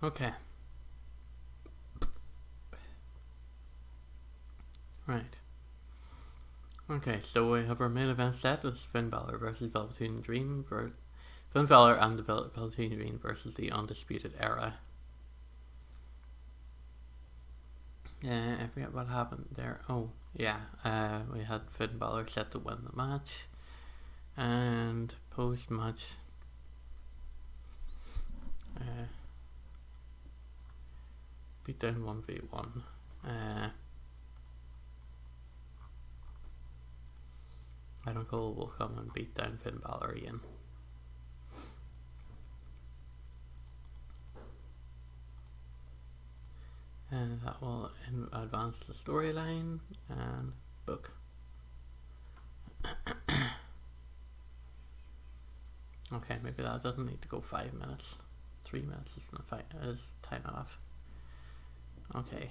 Okay. Right. Okay, so we have our main event set with Finn Balor versus Velveteen Dream for Finn Balor and the Velveteen Dream versus the Undisputed Era. I forget what happened there. Oh, yeah. We had Finn Balor set to win the match. And post match, beatdown 1v1. Adam Cole will come and beat down Finn Balor again. And that will advance the storyline and book. Okay, maybe that doesn't need to go 5 minutes. 3 minutes is time enough. Okay.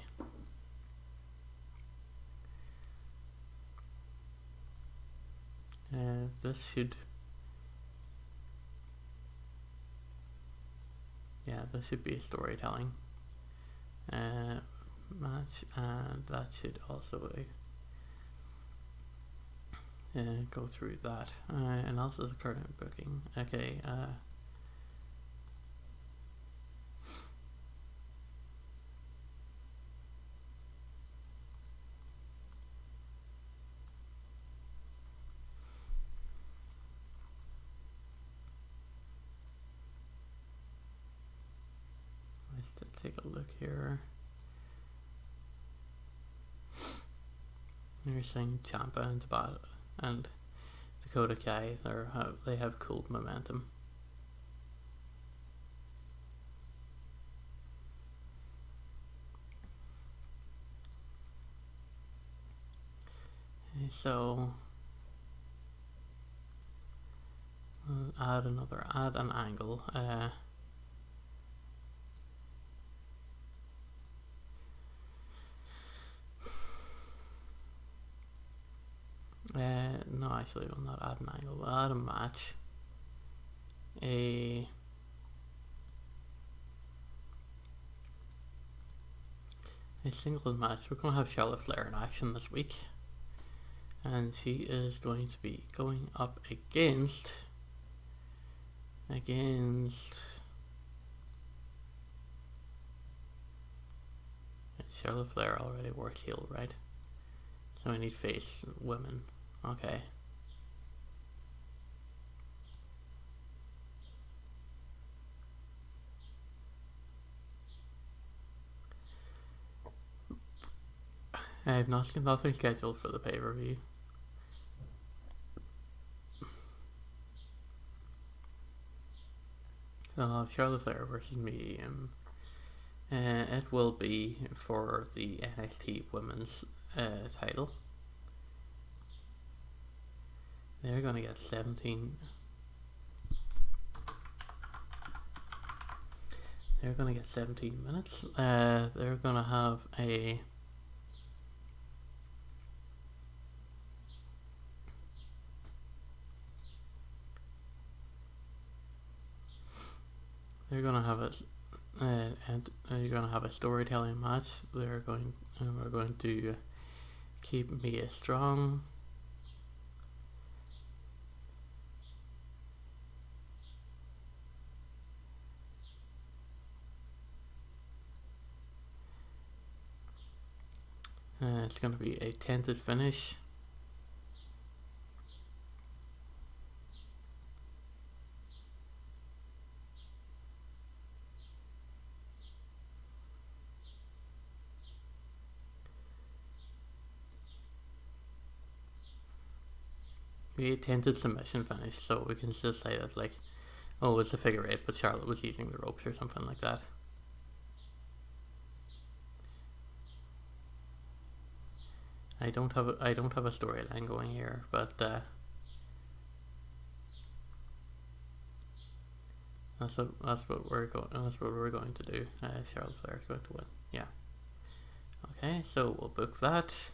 This should... Yeah, this should be a storytelling match, and that should also go through that. And also the current booking. Okay. Let's take a look here. You're saying Ciampa and Dakota Kai, they have cool momentum. So we'll add an angle. No, actually, we'll not add an angle. We'll add a match. A singles match. We're going to have Charlotte Flair in action this week, and she is going to be going up against Charlotte Flair already worked heel, right? So we need face women. Okay. I have nothing scheduled for the pay-per-view. So I'll have Charlotte Flair versus Medium. It will be for the NXT Women's title. They're gonna get 17. They're gonna get 17 minutes. They're gonna have a They're gonna have a and you're gonna have a storytelling match. We're going to keep Mia strong. It's gonna be a tented finish. We tented submission finish, so we can just say that, like, oh, it's a figure eight, but Charlotte was using the ropes or something like that. I don't have a storyline going here, but that's what we're going to do. Charlotte Flair is going to win. Yeah. Okay, so we'll book that.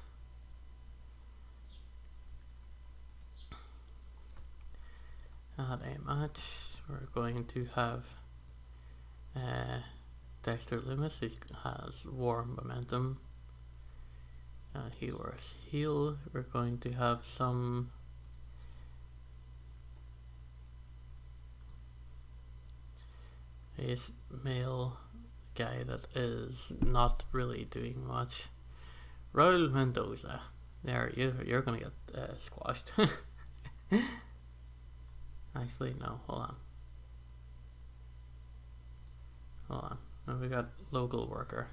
Add a match. We're going to have Dexter Loomis, who has War Momentum. Heel versus heel. We're going to have some a male guy that is not really doing much. Raul Mendoza. There, you're gonna get squashed. Actually, no. Hold on. Now we got local worker.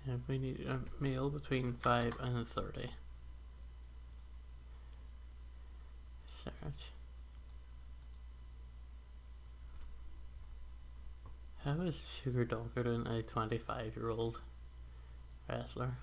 And we need a male between 5 and 30. Search. How is Sugar Dunker than a 25-year-old wrestler?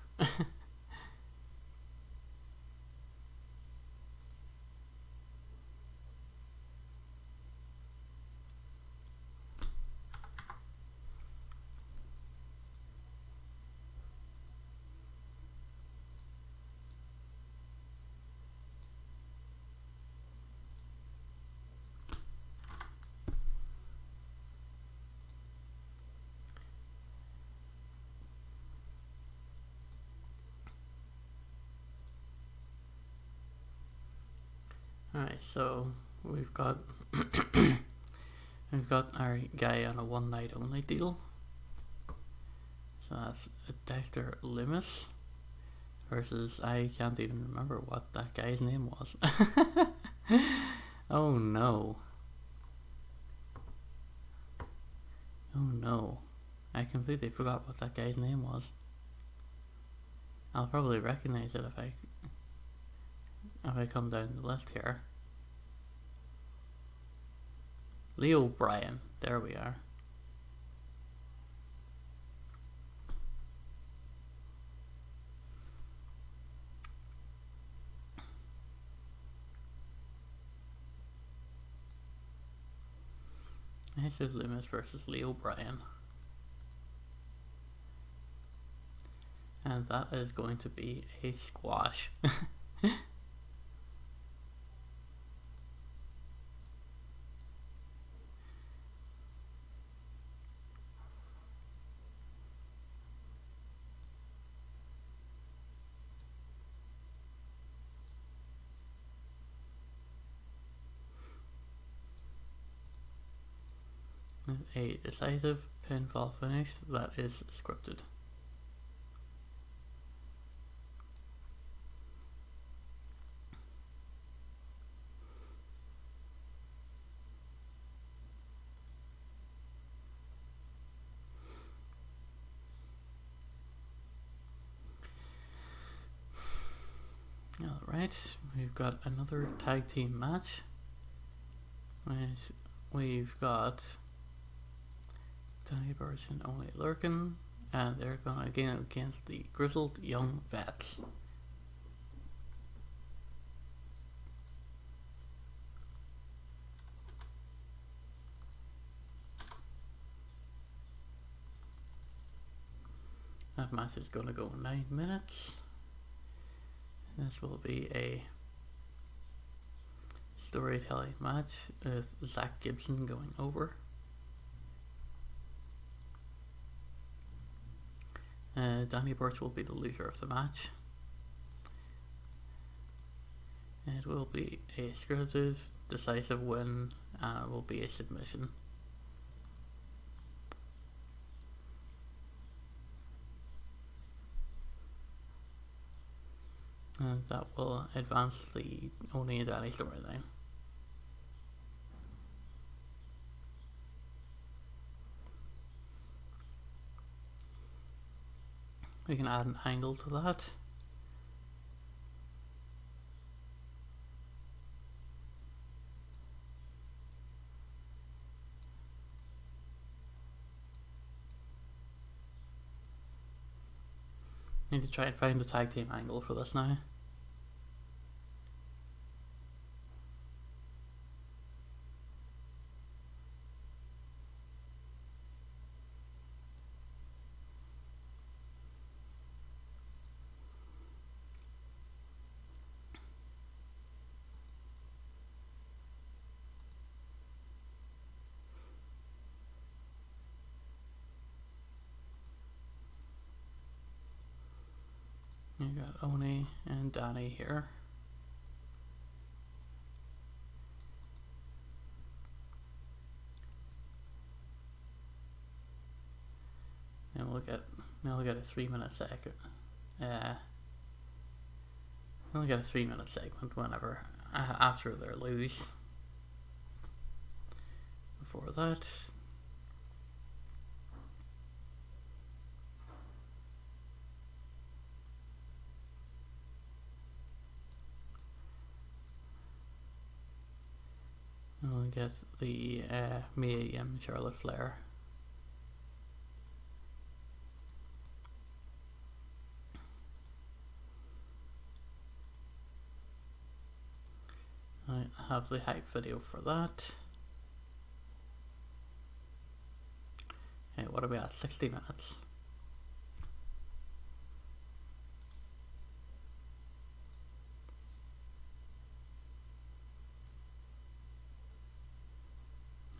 Alright, so we've got our guy on a one night only deal. So that's Dexter Loomis versus, I can't even remember what that guy's name was. Oh no. Oh no. I completely forgot what that guy's name was. I'll probably recognize it if I come down the list here. Leo Bryan. There we are. Jesus Loomis versus Leo Bryan. And that is going to be a squash. A decisive pinfall finish that is scripted. Alright, we've got another tag team match. We've got Tony Burch and Only Lurkin, and they're going again against the Grizzled Young Vets. That match is going to go 9 minutes. This will be a storytelling match with Zach Gibson going over. Danny Burch will be the loser of the match. It will be a scripted, decisive win, and it will be a submission. And that will advance the Oni and Danny storyline. We can add an angle to that. Need to try and find the tag team angle for this now. You got Oni and Danny here. And we'll get a 3-minute second. We'll get a 3-minute segment whenever after they lose. Before that, we'll get the Mia and Charlotte Flair. I have the hype video for that. Okay, what are we at? 60 minutes.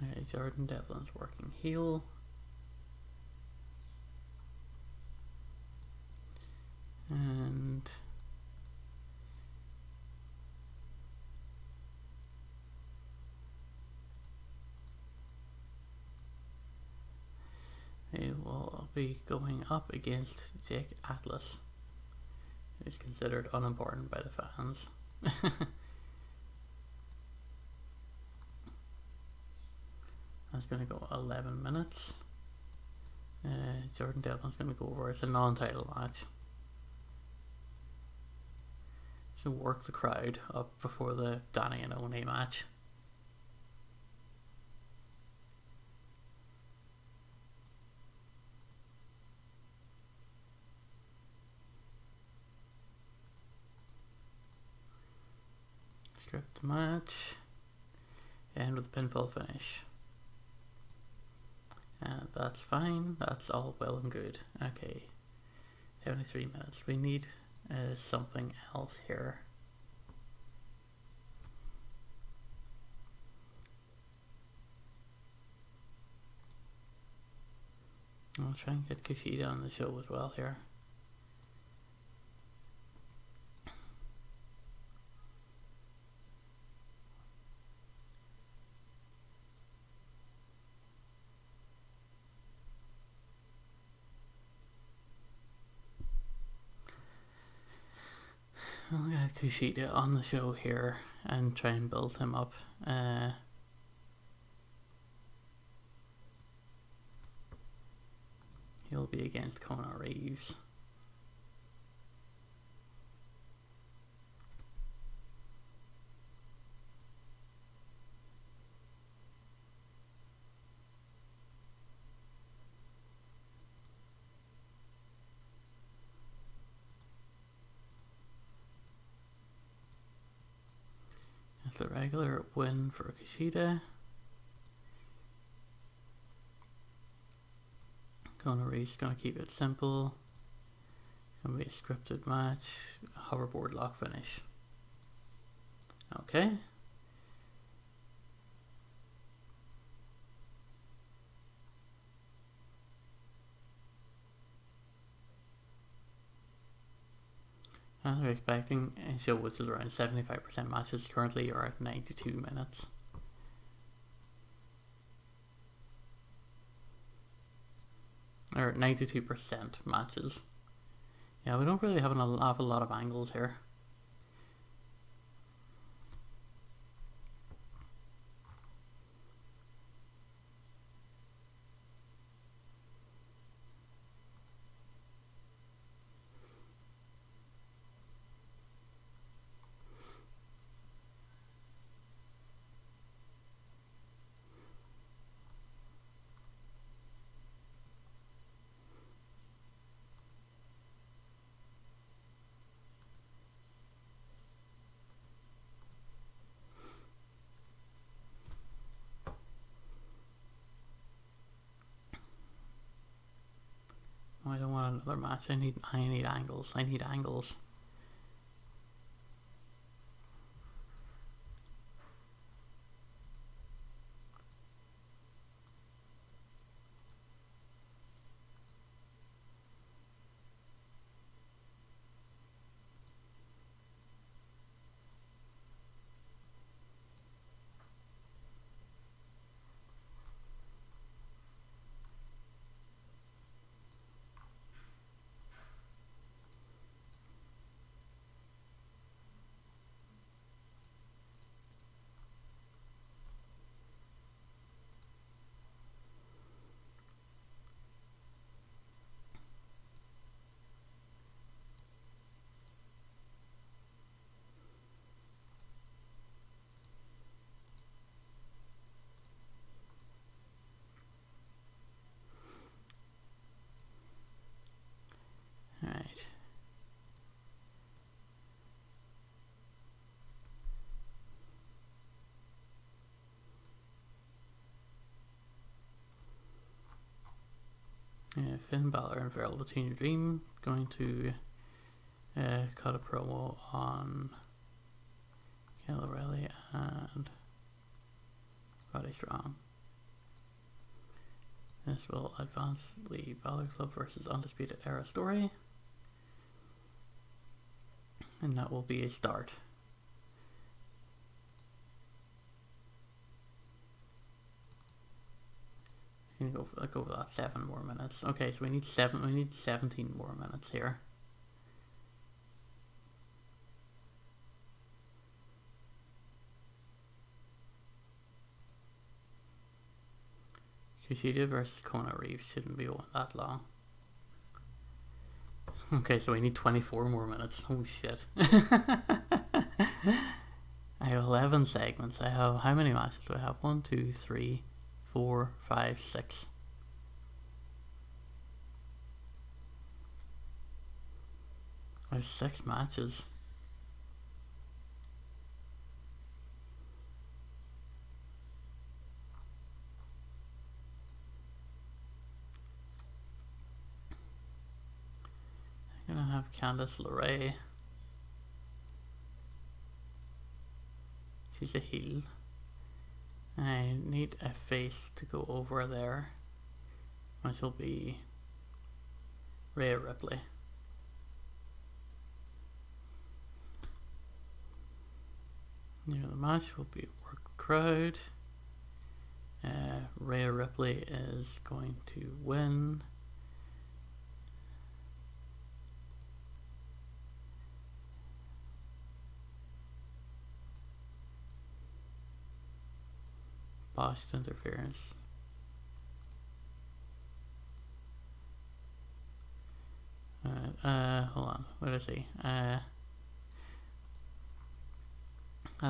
Okay, Jordan Devlin's working heel. And he will be going up against Jake Atlas, who's considered unimportant by the fans. That's going to go 11 minutes. Jordan Devlin's going to go over. It's a non-title match. So work the crowd up before the Danny and Oni match. Script match. End with a pinfall finish. And that's fine. That's all well and good. Okay. 73 minutes. We need something else here. I'll try and get Kushida on the show as well here. I'll get Kushida on the show here and try and build him up. He'll be against Kona Reeves. That's the regular win for Kushida. Kona Reeves gonna keep it simple. Gonna be a scripted match, hoverboard lock finish. Okay. And we're expecting a show which is around 75% matches. Currently are at 92 minutes. Or 92% matches. Yeah, we don't really have an awful lot of angles here. another match. I need angles. I need angles. Alright. Finn Balor and Velveteen Dream going to cut a promo on Kyle O'Reilly and Roddy Strong. This will advance the Balor Club versus Undisputed Era story, and that will be a start. Go for that 7 more minutes. Okay, so we need 17 more minutes here. Kushida versus Kona Reeves shouldn't be that long. Okay, so we need 24 more minutes. Holy shit. I have 11 segments. I have, how many matches do I have? 1, 2, 3, 4, 5, 6. I have 6 matches. I'm gonna have Candice LeRae. She's a heel. I need a face to go over there, which will be Rhea Ripley. The match will be work crowd. Rhea Ripley is going to win. Botched interference. Hold on. Where is he? At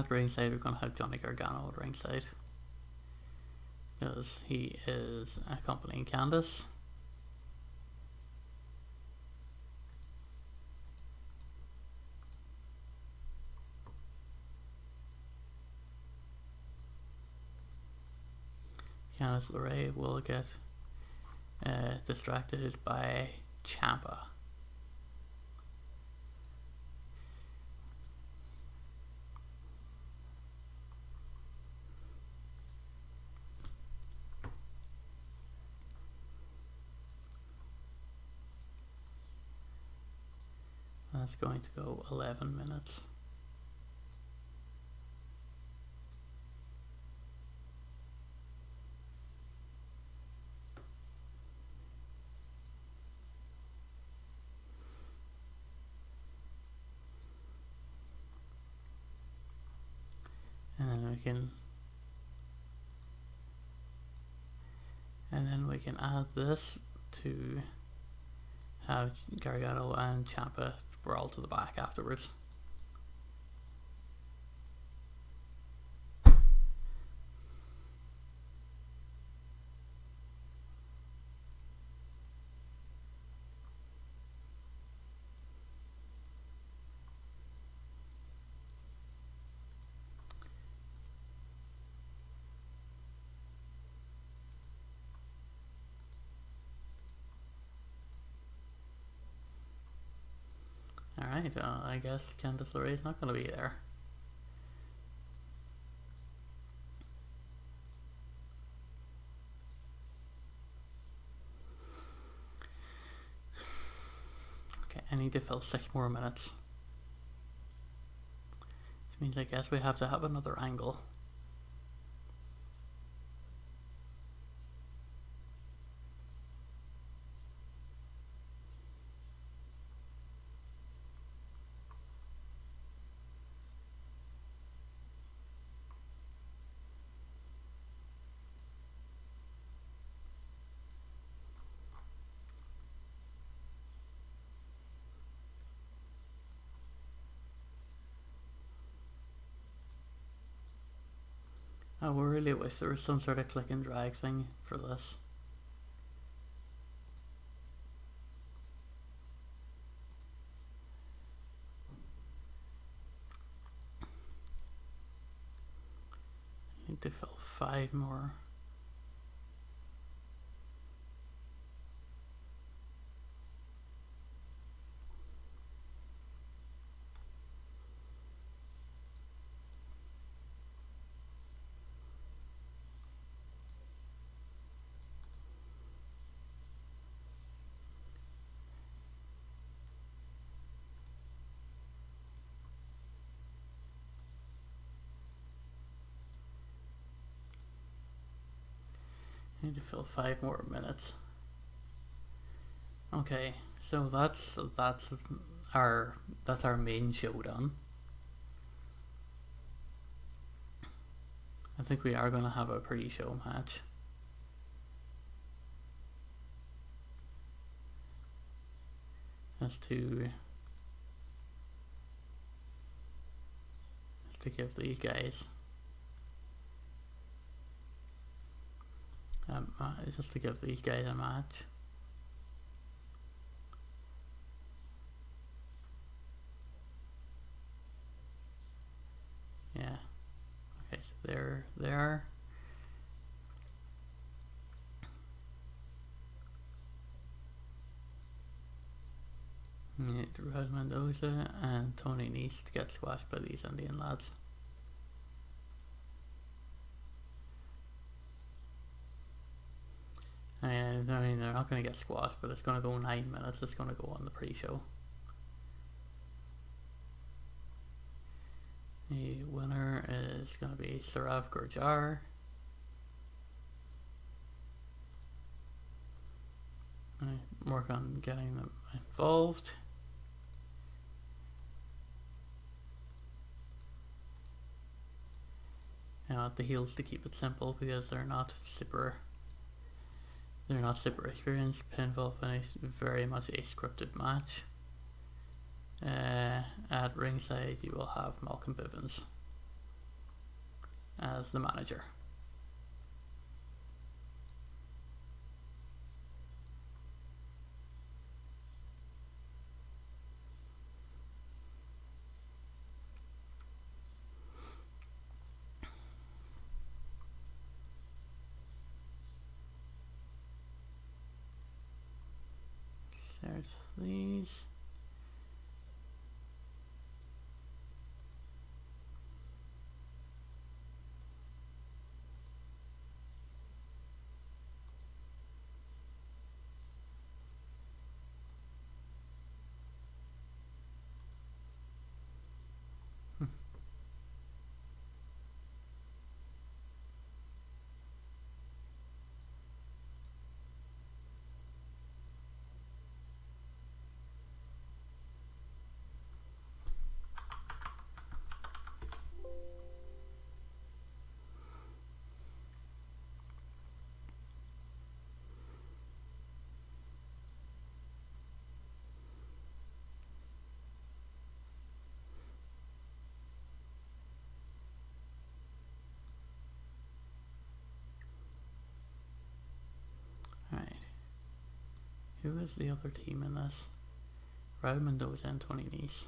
ringside, we're gonna have Johnny Gargano at ringside because he is accompanying Candice. Candice LeRae will get distracted by Ciampa. That's going to go 11 minutes. And then we can add this to have Gargano and Ciampa brawl to the back afterwards. Alright, I guess Candice LeRae's not going to be there. Okay, I need to fill 6 more minutes. Which means I guess we have to have another angle. I really wish there was some sort of click and drag thing for this. I need to fill 5 more. I need to fill 5 more minutes. Okay, so that's our main show done. I think we are going to have a pre-show match. Just to give these guys a match. Yeah. Okay, so they're there. Rod Mendoza and Tony Nese to get squashed by these Indian lads. I mean, they're not going to get squashed, but it's going to go 9 minutes. It's going to go on the pre-show. The winner is going to be Saurav Gurjar. I work on getting them involved. Now the heels to keep it simple because they're not super experienced. Pinfall finish, very much a scripted match. At ringside you will have Malcolm Bivens as the manager. Search please. Who is the other team in this? Rod Mendoza and Tony Nese.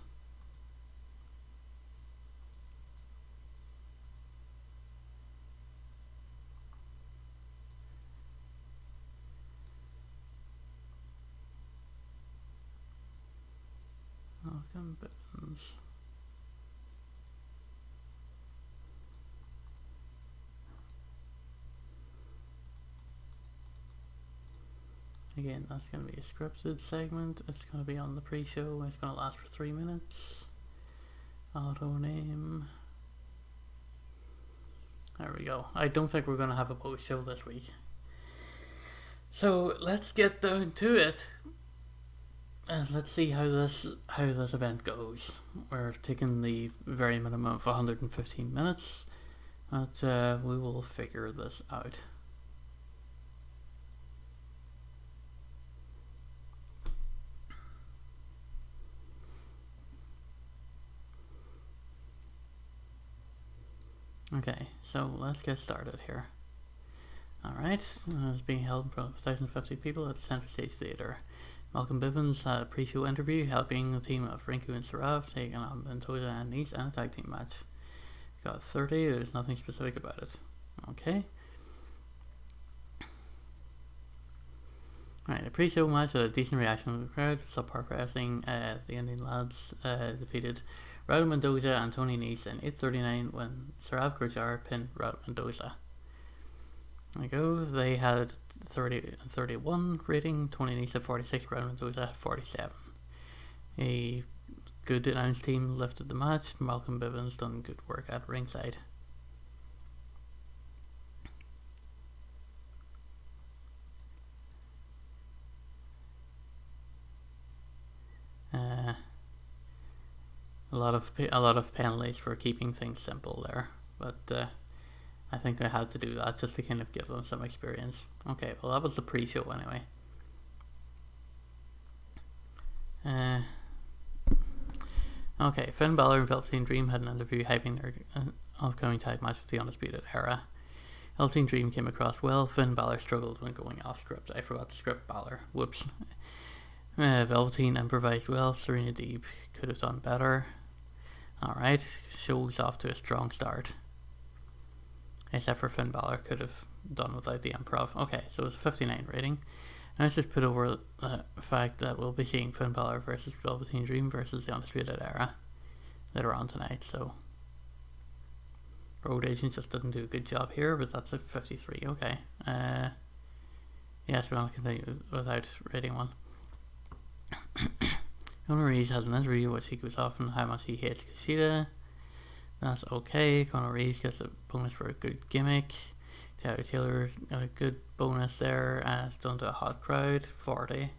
Malcolm Bivens. Again, that's going to be a scripted segment. It's going to be on the pre-show. It's going to last for 3 minutes. Auto name. There we go. I don't think we're going to have a post-show this week. So let's get down to it. Let's see how this event goes. We're taking the very minimum of 115 minutes, but we will figure this out. Okay, so let's get started here. Alright, it's being held in front of 1,050 people at the Centre Stage Theatre. Malcolm Bivens had a pre-show interview helping the team of Rinku and Sarav taking on Mendoza and Nice in a tag team match. Got 30, there's nothing specific about it. Okay. Alright, the pre-show match had a decent reaction from the crowd. Subpar wrestling, the Indian lads defeated Raul Mendoza and Tony Nese in 8:39 when Sarav Gurjar pinned Raul Mendoza. There we go. They had 30 and 31 rating. Tony Nese at 46, Raul Mendoza at 47. A good announced team lifted the match. Malcolm Bivens done good work at ringside. A lot of penalties for keeping things simple there, but I think I had to do that just to kind of give them some experience. Okay, well that was the pre-show anyway. Okay, Finn Balor and Velveteen Dream had an interview hyping their upcoming tag match with the Undisputed Era. Velveteen Dream came across well. Finn Balor struggled when going off script. I forgot to script Balor. Whoops. Velveteen improvised well. Serena Deeb could have done better. Alright, show's off to a strong start. Except for Finn Balor could have done without the improv. Okay, so it's a 59 rating. Now let's just put over the fact that we'll be seeing Finn Balor versus Velveteen Dream versus the Undisputed Era later on tonight, so Road Agent just didn't do a good job here, but that's a 53, okay. Yes, we're going to continue without rating one. Conor Reeves has an interview which he goes off on how much he hates Kushida. That's okay. Conor Reeves gets a bonus for a good gimmick. Terry Taylor got a good bonus there. It's done to a hot crowd. 40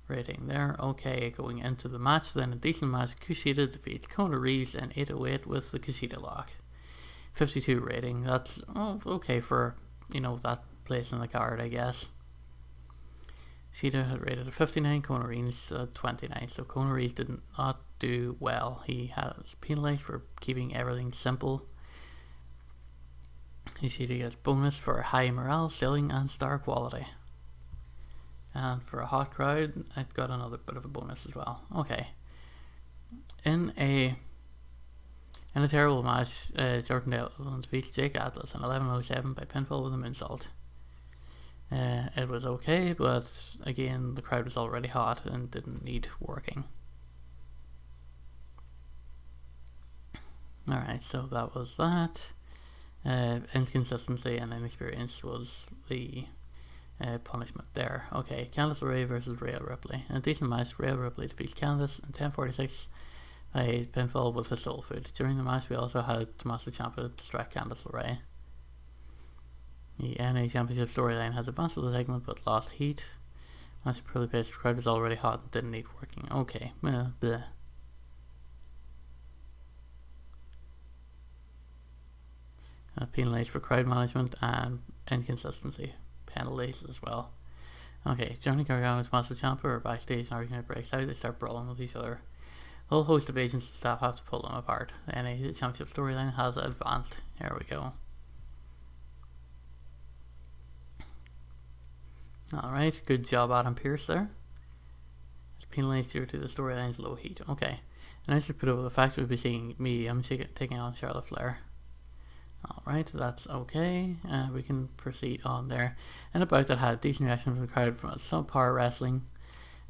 rating there. Okay, going into the match then, a decent match. Kushida defeats Conor Reeves in 808 with the Kushida lock. 52 rating. That's okay for, that place in the card, I guess. Kushida had rated a 59, Conor Reeves 29, so Conor Reeves did not do well. He has penalised for keeping everything simple. Kushida gets bonus for high morale, selling and star quality. And for a hot crowd, I've got another bit of a bonus as well. Okay. In a terrible match, Jordan Devlin defeats Jake Atlas in 11:07 by pinfall with a moonsault. It was okay, but again, the crowd was already hot and didn't need working. Alright, so that was that. Inconsistency and inexperience was the punishment there. Okay, Candice LeRae versus Rhea Ripley. In a decent match, Rhea Ripley defeats Candice in 10:46 by pinfall with a soul food. During the match, we also had Tommaso Ciampa distract Candice LeRae. The NA Championship storyline has advanced to the segment but lost heat. Match poorly paced, the crowd was already hot and didn't need working. Okay, bleh. Penalised for crowd management and inconsistency. Penalties as well. Okay, Johnny Gargano and Tommaso Ciampa are backstage and argument breaks out. They start brawling with each other. A whole host of agents and staff have to pull them apart. The NA Championship storyline has advanced. Here we go. Alright, good job Adam Pearce there. It's penalised due to the storyline's low heat. Okay, and I should put over the fact we'll be seeing I'm taking on Charlotte Flair. Alright, that's okay. We can proceed on there. And about that had a decent reaction from the crowd from subpar wrestling.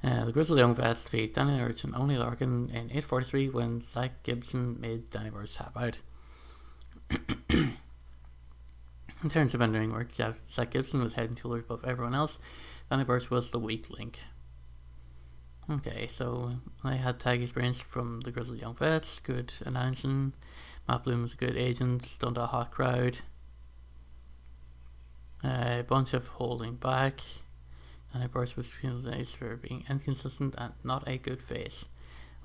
The Grizzled Young Vets defeat Danny Burch and Only Larkin in 8:43 when Zach Gibson made Danny Burch tap out. In terms of entering work, Zach Gibson was head and shoulders above everyone else. Danny Burch was the weak link. Okay, so I had tag experience from the Grizzled Young Vets, good announcing. Matt Bloom was a good agent, stunned a hot crowd. A bunch of holding back. Danny Burch was penalised for being inconsistent and not a good face.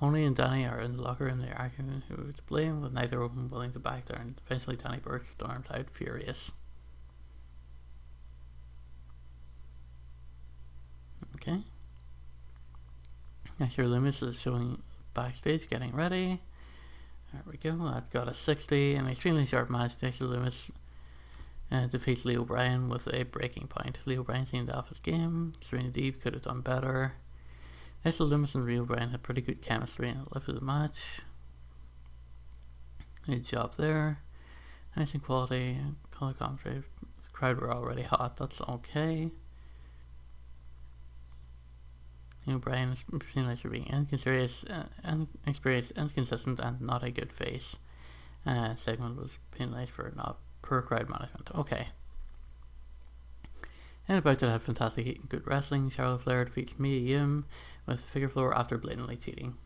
Only and Danny are in the locker room, they're arguing who to blame, with neither of them willing to back down. Eventually Danny Burch storms out furious. Okay. Dexter Loomis is showing backstage, getting ready. There we go, that got a 60. An extremely sharp match. Dexter Loomis defeats Leo Bryan with a breaking point. Leo Bryan seemed off his game. Serena Deeb could have done better. Dexter Loomis and Leo Bryan had pretty good chemistry and it lifted the match. Good job there. Nice and quality. Color commentary. The crowd were already hot, that's okay. Leo Bryan is penalised for being inexperienced, inconsistent, and not a good face. Segment was penalised for not poor crowd management. Okay. And about to have fantastic heat and good wrestling. Charlotte Flair defeats Mia Yim with a figure four after blatantly cheating.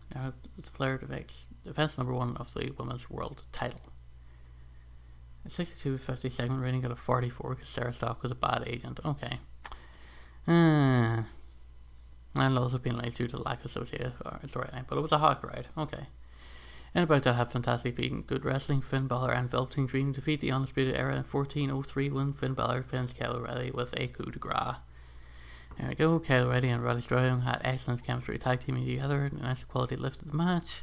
Flair defense number 1 of the women's world title. A 62-50 segment rating got a 44 because Sarah Stock was a bad agent. Okay. And also penalised due to the lack of associated storyline, but it was a hot crowd. Okay. And about to have fantastic feat and good wrestling. Finn Balor and Velveteen Dream defeat the Undisputed Era in 14:03 when Finn Balor pins Kyle O'Reilly with a coup de grace. There we go. Kyle O'Reilly and Roddy Strong had excellent chemistry tag teaming together, and nice quality lifted the match.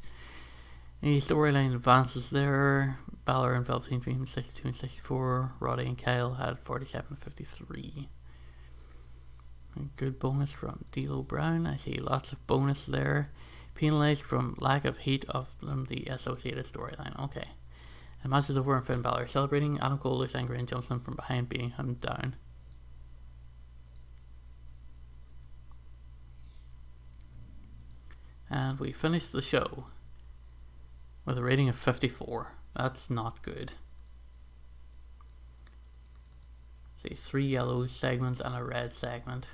The storyline advances there. Balor and Velveteen Dream 62 and 64. Roddy and Kyle had 47 and 53. Good bonus from D'Lo Brown. I see lots of bonus there. Penalised from lack of heat of the associated storyline. Okay. The match is over and Finn Balor celebrating. Adam Cole looks angry and jumps him from behind, beating him down. And we finished the show with a rating of 54. That's not good. See, 3 yellow segments and a red segment.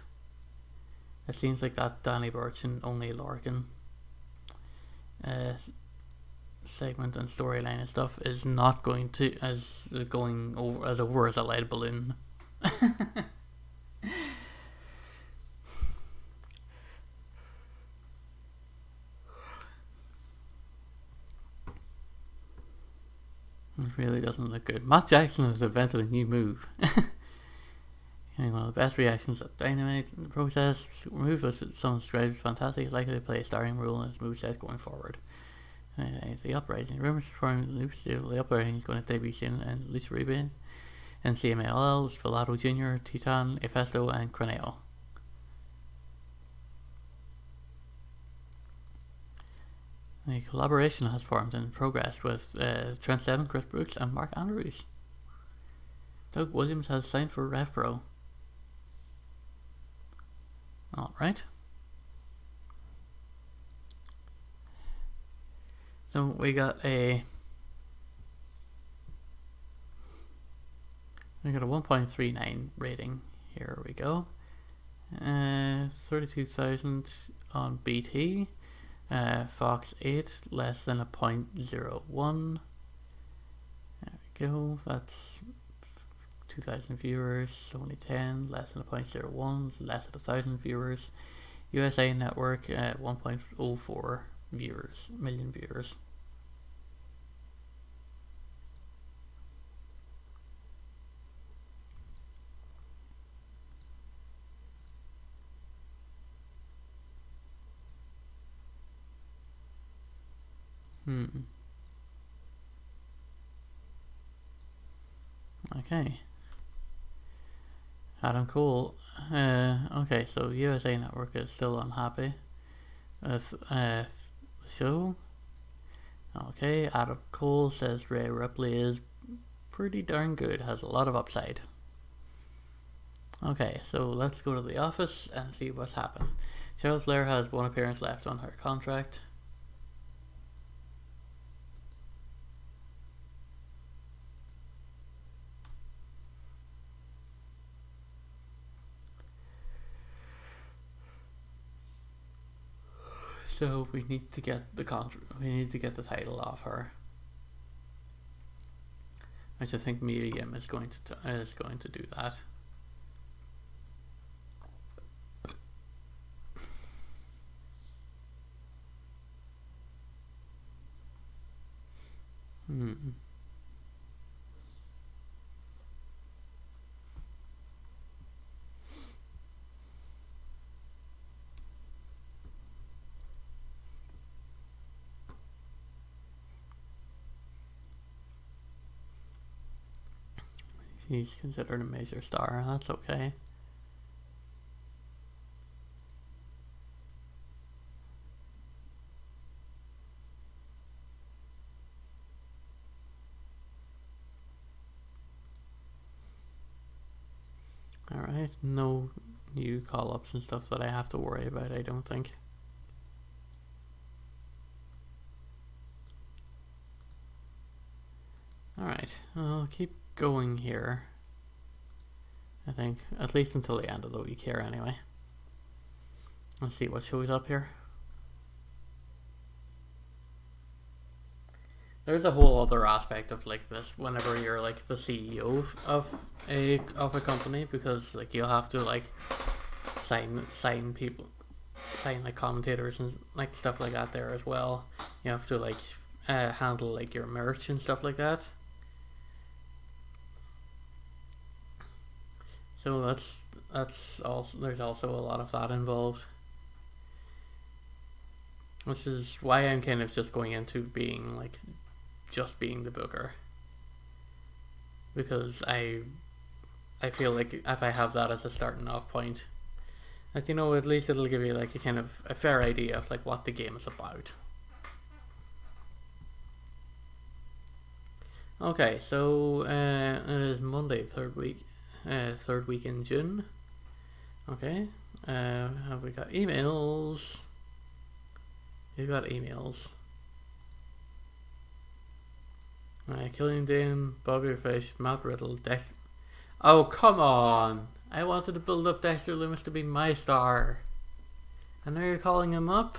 It seems like that Danny Burch and Only Larkin segment and storyline and stuff is not going to going over as a lead balloon. It really doesn't look good. Matt Jackson has invented a new move. Getting one of the best reactions at Dynamite in the process. Super move was some described fantastic, likely to play a starring role in his moveset going forward. The Uprising. Rumors from the Uprising is going to debut soon in Lucha Libre and CMLL, Velato Jr., Titan, Efesto, and Croneo. A collaboration has formed in progress with Trent Seven, Chris Brooks, and Mark Andrews. Doug Williams has signed for Rev Pro. Alright. So we got a 1.39 rating. Here we go. 32,000 on BT. Fox 8 less than a 0.01. There we go. That's 2,000 viewers. Only 10 less than a 0.01. Less than 1,000 viewers. USA Network 1.04 million viewers. Okay. Adam Cole. Okay, so USA Network is still unhappy with the show. Okay, Adam Cole says Rhea Ripley is pretty darn good, has a lot of upside. Okay, so let's go to the office and see what's happened. Charlotte Flair has one appearance left on her contract. So we need to get the title off her, which I think Mia Yim is going to do that. He's considered a major star. That's okay. Alright, no new call-ups and stuff that I have to worry about, I don't think. Alright, I'll keep going here. I think, at least until the end of the week here anyway. Let's see what shows up here. There's a whole other aspect of like this whenever you're like the CEO of a company, because like you'll have to like sign like commentators and like stuff like that there as well. You have to like handle like your merch and stuff like that. So that's also, there's also a lot of that involved, which is why I'm kind of just going into being like just being the booker, because I feel like if I have that as a starting off point, that, you know, at least it'll give you like a kind of a fair idea of like what the game is about. Okay, so it is Monday, third week in June. Okay, have we got emails? We've got emails. Killian Dane, Bobby Fish, Matt Riddle, Dexter. Oh, come on! I wanted to build up Dexter Lumis to be my star, and now you're calling him up,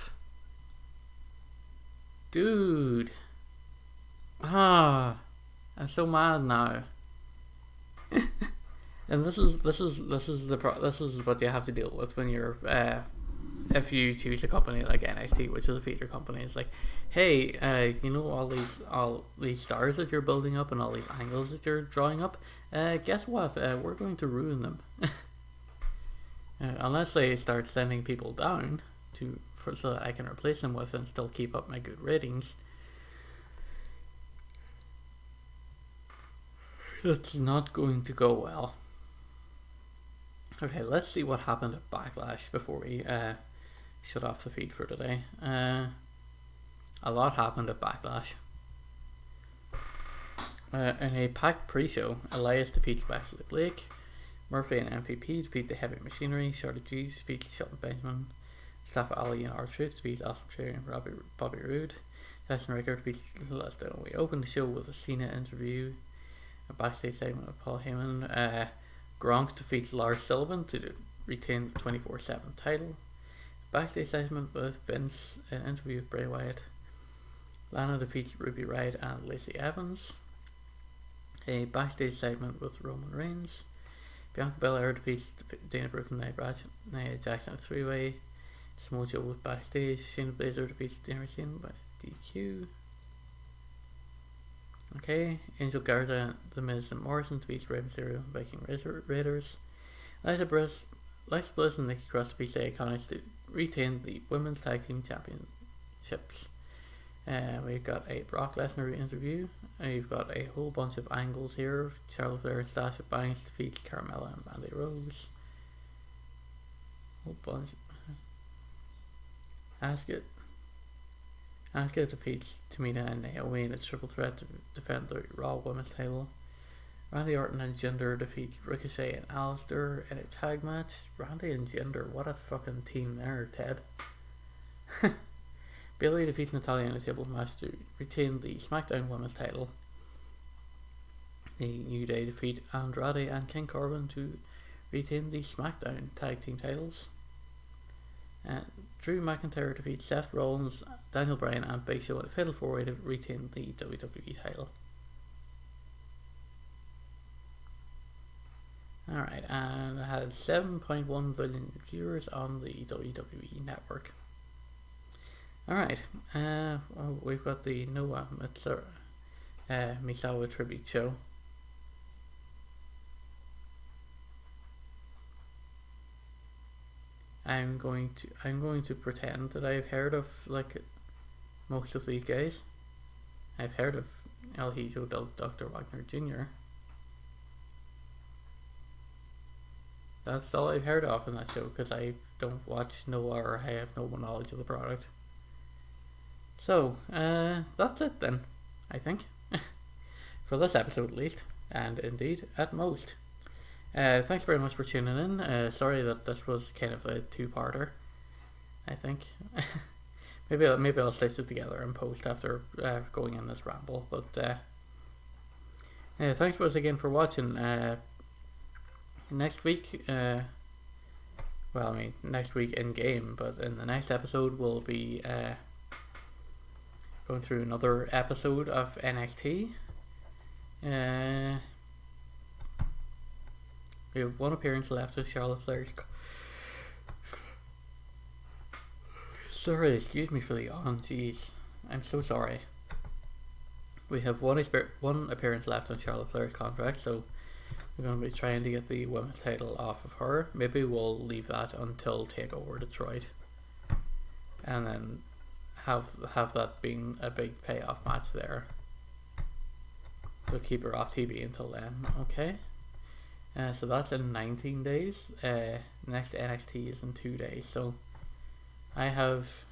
dude. I'm so mad now. And this is what you have to deal with when you're if you choose a company like NXT, which is a feeder company. It's like, hey, you know, all these stars that you're building up and all these angles that you're drawing up, guess what? We're going to ruin them. Unless they start sending people down so that I can replace them with and still keep up my good ratings. It's not going to go well. Okay, let's see what happened at Backlash before we shut off the feed for today. A lot happened at Backlash. In a packed pre-show, Elias defeats Wesley Blake, Murphy and MVP defeat the Heavy Machinery, Charlotte G defeats Shelton Benjamin, Mustafa Ali and R-Truth defeats Austin Theory and Bobby Roode, Tyson Ricker defeats Leslie. We open the show with a Cena interview, a backstage segment with Paul Heyman. Gronk defeats Lars Sullivan to retain the 24/7 title. Backstage segment with Vince, an interview with Bray Wyatt. Lana defeats Ruby Riott and Lacey Evans. A backstage segment with Roman Reigns. Bianca Belair defeats Dana Brooke and Nia Jackson 3-way. Samoa Joe was backstage. Shayna Baszler defeats Dana Shane by DQ. Okay, Angel Garza, The Miz and Morrison defeats Rey Mysterio and Viking Raiders. Alexa Bliss and Nikki Cross defeats the Iconics to retain the Women's Tag Team Championships. We've got a Brock Lesnar interview. We've got a whole bunch of angles here. Charlotte Flair and Sasha Banks defeats Carmella and Mandy Rose. Whole bunch. Asuka defeats Tamina and Naomi in a triple threat to defend the Raw Women's title. Randy Orton and Jinder defeats Ricochet and Alistair in a tag match. Randy and Jinder, what a fucking team there, Ted. Bayley defeats Natalya in a table match to retain the SmackDown Women's title. The New Day defeat Andrade and King Corbin to retain the SmackDown Tag Team titles. Drew McIntyre defeats Seth Rollins, Daniel Bryan and Big Show in a Fatal 4-Way to retain the WWE title. Alright, and it had 7.1 billion viewers on the WWE Network. Alright, we've got the Noah Misawa tribute show. I'm going to pretend that I've heard of like most of these guys. I've heard of El Hijo del Dr. Wagner Jr. That's all I've heard of in that show because I don't watch Noah or I have no knowledge of the product. So, that's it then, I think. For this episode at least, and indeed at most. Thanks very much for tuning in. Sorry that this was kind of a two-parter, I think. maybe I'll stitch it together and post after going in this ramble. But thanks once again for watching. Next week, next week in game, but in the next episode we'll be going through another episode of NXT. We have one appearance left of Charlotte Flair's. Sorry, excuse me for the yawn. Jeez, I'm so sorry. We have one appearance left on Charlotte Flair's contract, so we're going to be trying to get the women's title off of her. Maybe we'll leave that until TakeOver Detroit, and then have that being a big payoff match there. So keep her off TV until then. Okay. So that's in 19 days. Next NXT is in 2 days. So I have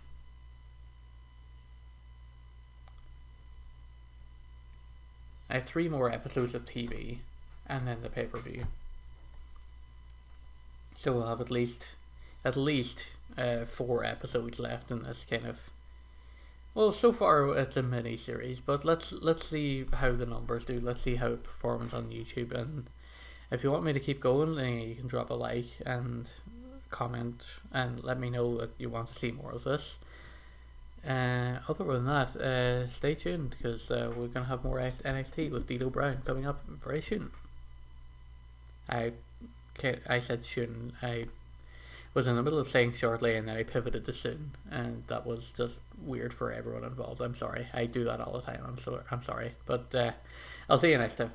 I have 3 more episodes of TV and then the pay-per-view. So we'll have at least 4 episodes left in this kind of. Well, so far it's a mini series, but let's see how the numbers do. Let's see how it performs on YouTube, and if you want me to keep going, then you can drop a like and comment and let me know that you want to see more of this. Other than that, stay tuned because we're gonna have more NXT with D'Lo Brown coming up very soon. I said soon. I was in the middle of saying shortly and then I pivoted to soon, and that was just weird for everyone involved. I'm sorry. I do that all the time. I'm sorry, but I'll see you next time.